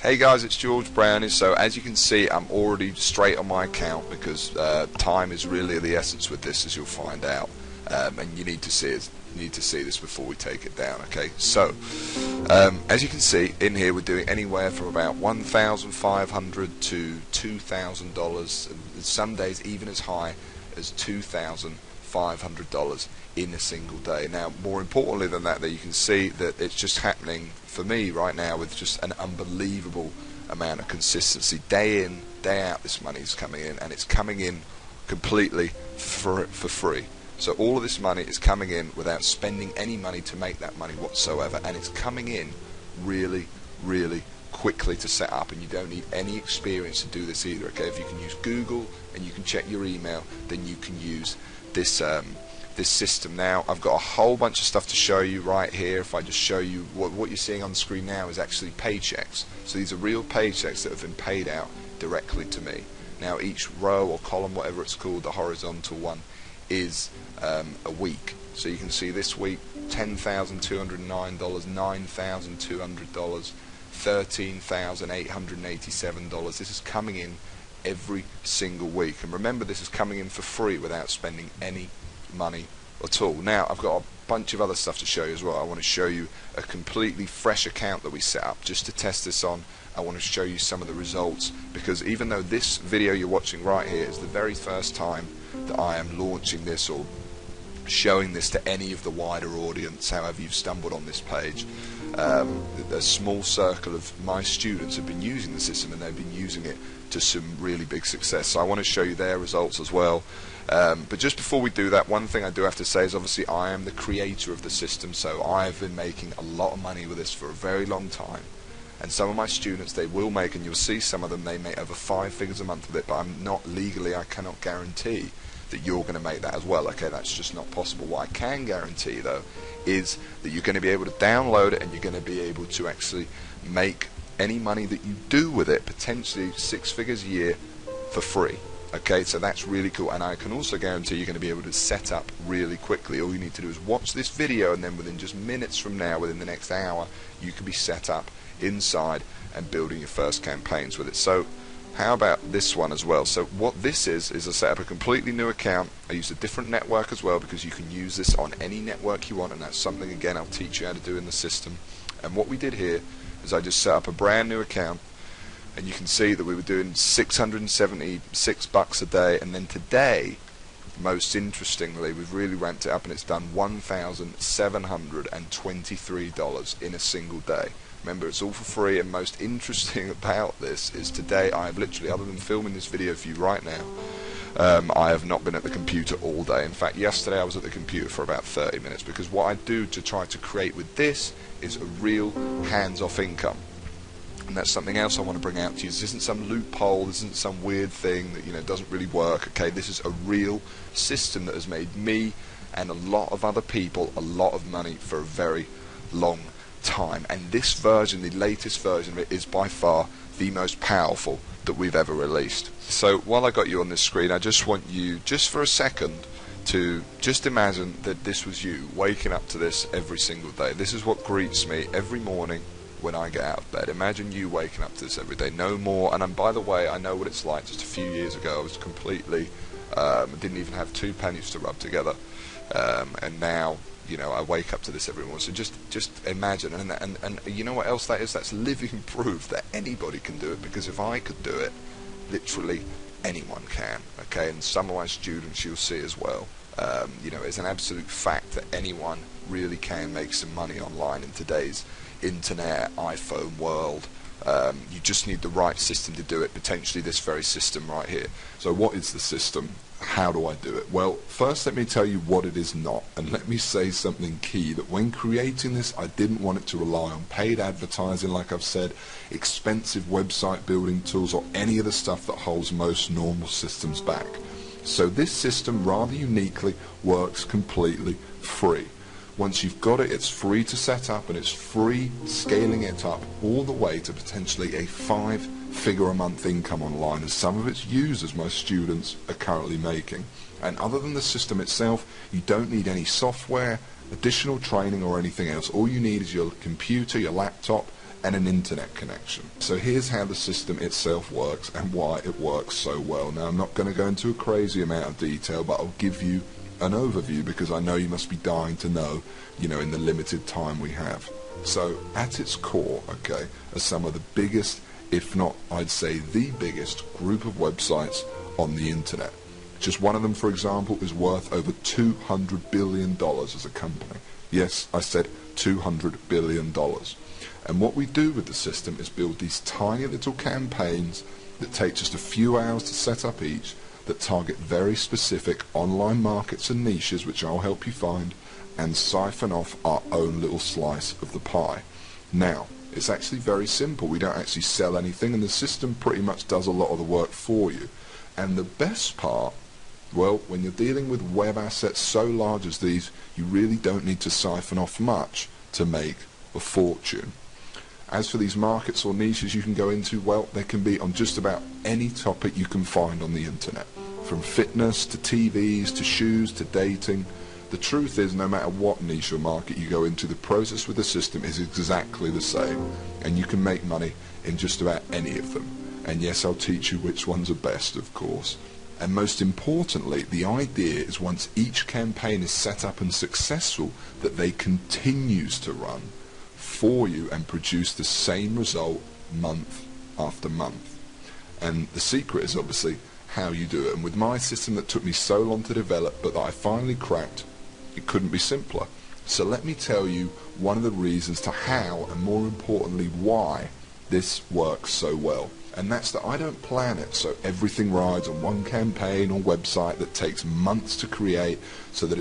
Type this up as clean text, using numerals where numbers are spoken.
Hey guys, it's George Brownie. So as you can see, I'm already straight on my account because time is really the essence with this, as you'll find out. And you need to see it. You need to see this before we take it down. Okay. So as you can see in here, we're doing anywhere from about $1,500 to $2,000, and some days even as high as $2,500 in a single day. Now, more importantly than that, you can see that it's just happening for me right now with just an unbelievable amount of consistency. Day in, day out, this money is coming in, and it's coming in completely for free. So all of this money is coming in without spending any money to make that money whatsoever, and it's coming in really, really quickly to set up, and you don't need any experience to do this either. Okay, if you can use Google and you can check your email, then you can use this this system. Now I've got a whole bunch of stuff to show you right here. If I just show you what you're seeing on the screen now is actually paychecks. So these are real paychecks that have been paid out directly to me. Now each row or column, whatever it's called, the horizontal one, is a week. So you can see this week $10,209, $9,200, $13,887. This is coming in every single week, and remember, this is coming in for free without spending any money at all. Now I've got a bunch of other stuff to show you as well. I want to show you a completely fresh account that we set up just to test this on. I want to show you some of the results, because even though this video you're watching right here is the very first time that I am launching this or showing this to any of the wider audience, however you've stumbled on this page, a small circle of my students have been using the system, and they've been using it to some really big success. So I want to show you their results as well. But just before we do that, one thing I do have to say is obviously I am the creator of the system, so I've been making a lot of money with this for a very long time. And some of my students, they will make, and you'll see some of them, they make over 5 figures a month with it, but I'm not legally, I cannot guarantee that you're going to make that as well. Okay, that's just not possible. What I can guarantee though is that you're going to be able to download it, and you're going to be able to actually make any money that you do with it, potentially 6 figures a year, for free. Okay, so that's really cool, and I can also guarantee you're going to be able to set up really quickly. All you need to do is watch this video, and then within just minutes from now, within the next hour, you can be set up inside and building your first campaigns with it. So how about this one as well? So what this is I set up a completely new account. I use a different network as well, because you can use this on any network you want, and that's something, again, I'll teach you how to do in the system. And what we did here is I just set up a brand new account, and you can see that we were doing $676 a day, and then today, most interestingly, we've really ramped it up, and it's done $1,723 in a single day. Remember, it's all for free, and most interesting about this is today I have literally, other than filming this video for you right now, I have not been at the computer all day. In fact, yesterday I was at the computer for about 30 minutes, because what I do to try to create with this is a real hands-off income. And that's something else I want to bring out to you. This isn't some loophole, this isn't some weird thing that, you know, doesn't really work. Okay, this is a real system that has made me and a lot of other people a lot of money for a very long time. And this version, the latest version of it, is by far the most powerful that we've ever released. So while I got you on this screen, I just want you, just for a second, to just imagine that this was you waking up to this every single day. This is what greets me every morning when I get out of bed. Imagine you waking up to this every day, no more. And by the way, I know what it's like. Just a few years ago, I was completely didn't even have 2 pennies to rub together, and now, you know, I wake up to this every morning. So just imagine, and you know what else that is? That's living proof that anybody can do it, because if I could do it, literally anyone can. Okay, and some of my students you'll see as well. You know, it's an absolute fact that anyone really can make some money online in today's internet, iPhone world. You just need the right system to do it, potentially this very system right here. So what is the system? How do I do it? Well, first let me tell you what it is not, and let me say something key, that when creating this, I didn't want it to rely on paid advertising, like I've said, expensive website building tools, or any of the stuff that holds most normal systems back. So this system, rather uniquely, works completely free. Once you've got it, it's free to set up, and it's free scaling it up all the way to potentially a 5-figure a month income online, as some of its users, my students, are currently making. And other than the system itself, you don't need any software, additional training, or anything else. All you need is your computer, your laptop, and an internet connection. So here's how the system itself works and why it works so well. Now I'm not going to go into a crazy amount of detail, but I'll give you an overview because I know you must be dying to know, in the limited time we have. So at its core, okay, are some of the biggest, if not I'd say the biggest group of websites on the internet. Just one of them, for example, is worth over $200 billion as a company. Yes, I said $200 billion. And what we do with the system is build these tiny little campaigns that take just a few hours to set up each, that target very specific online markets and niches, which I'll help you find, and siphon off our own little slice of the pie. Now, it's actually very simple. We don't actually sell anything, and the system pretty much does a lot of the work for you. And the best part, well, when you're dealing with web assets so large as these, you really don't need to siphon off much to make a fortune. As for these markets or niches you can go into, well, they can be on just about any topic you can find on the internet. From fitness to TVs to shoes to dating. The truth is, no matter what niche or market you go into, the process with the system is exactly the same, and you can make money in just about any of them. And yes, I'll teach you which ones are best, of course. And most importantly, the idea is once each campaign is set up and successful, that they continues to run for you and produce the same result month after month. And the secret is obviously how you do it. And with my system that took me so long to develop, but that I finally cracked, it couldn't be simpler. So let me tell you one of the reasons to how, and more importantly why, this works so well. And that's that I don't plan it so everything rides on one campaign or website that takes months to create, so that it's